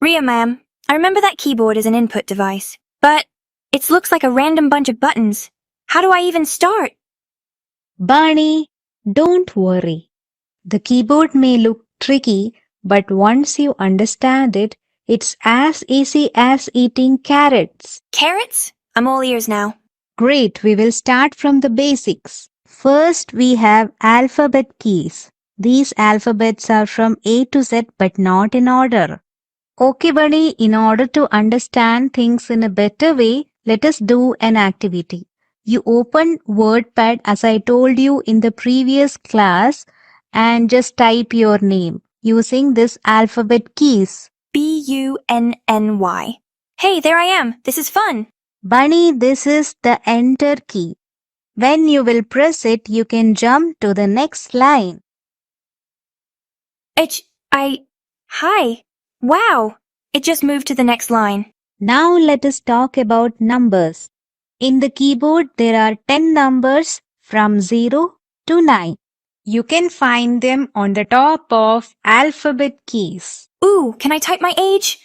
Ria Ma'am, I remember that keyboard is an input device, but it looks like a random bunch of buttons. How do I even start? Bunny, don't worry. The keyboard may look tricky, but once you understand it, it's as easy as eating carrots. Carrots? I'm all ears now. Great, we will start from the basics. First, we have alphabet keys. These alphabets are from A to Z but not in order. Okay, Bunny, in order to understand things in a better way, let us do an activity. You open WordPad as I told you in the previous class and just type your name using this alphabet keys. Bunny. Hey, there I am. This is fun. Bunny, this is the enter key. When you will press it, you can jump to the next line. Hi. Wow. It just moved to the next line. Now let us talk about numbers. In the keyboard, there are 10 numbers from 0 to 9. You can find them on the top of alphabet keys. Ooh, can I type my age?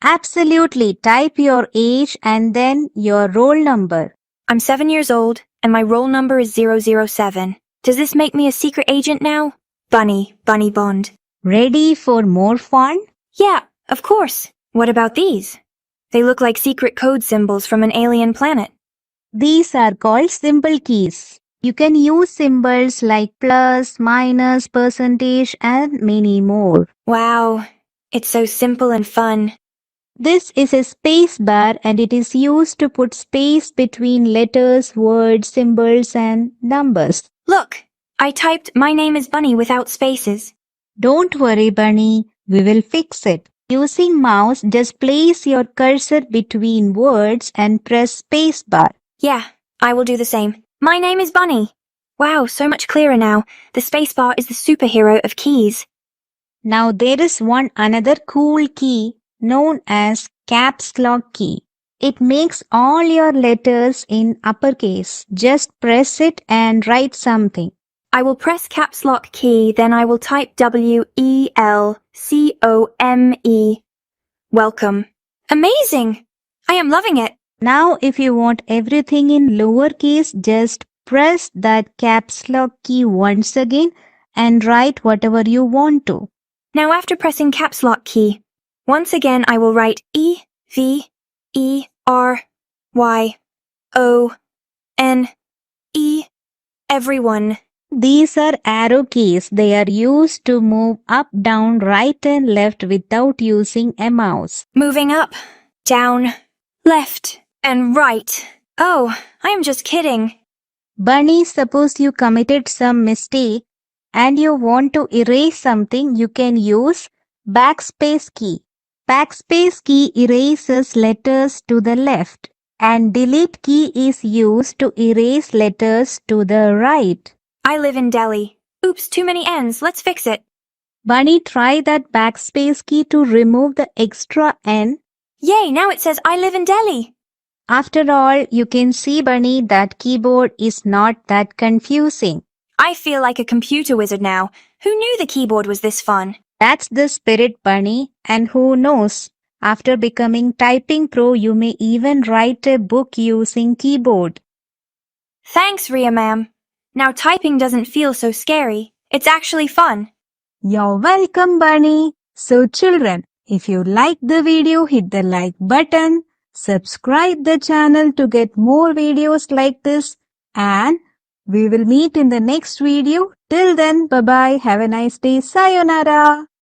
Absolutely. Type your age and then your roll number. I'm 7 years old, and my roll number is 007. Does this make me a secret agent now? Bunny Bond. Ready for more fun? Yeah, of course. What about these? They look like secret code symbols from an alien planet. These are called symbol keys. You can use symbols like plus, minus, percentage, and many more. Wow, it's so simple and fun. This is a space bar and it is used to put space between letters, words, symbols, and numbers. Look, I typed my name is Bunny without spaces. Don't worry, Bunny. We will fix it. Using mouse, just place your cursor between words and press space bar. Yeah, I will do the same. My name is Bunny. Wow, so much clearer now. The spacebar is the superhero of keys. Now there is one another cool key known as caps lock key. It makes all your letters in uppercase. Just press it and write something. I will press caps lock key, then I will type WELCOME. Welcome. Amazing! I am loving it. Now if you want everything in lowercase, just press that caps lock key once again and write whatever you want to. Now after pressing caps lock key, once again I will write EVERYONE. Everyone. These are arrow keys. They are used to move up, down, right and left without using a mouse. Moving up, down, left, and right. Oh, I am just kidding. Bunny, suppose you committed some mistake and you want to erase something, you can use backspace key. Backspace key erases letters to the left and delete key is used to erase letters to the right. I live in Delhi. Oops, too many N's. Let's fix it. Bunny, try that backspace key to remove the extra N. Yay, now it says I live in Delhi. After all, you can see, Bunny, that keyboard is not that confusing. I feel like a computer wizard now. Who knew the keyboard was this fun? That's the spirit, Bunny. And who knows, after becoming typing pro, you may even write a book using keyboard. Thanks, Ria Ma'am. Now typing doesn't feel so scary. It's actually fun. You're welcome, Bunny. So children, if you like the video, hit the like button, subscribe the channel to get more videos like this, and we will meet in the next video. Till then, bye-bye. Have a nice day. Sayonara.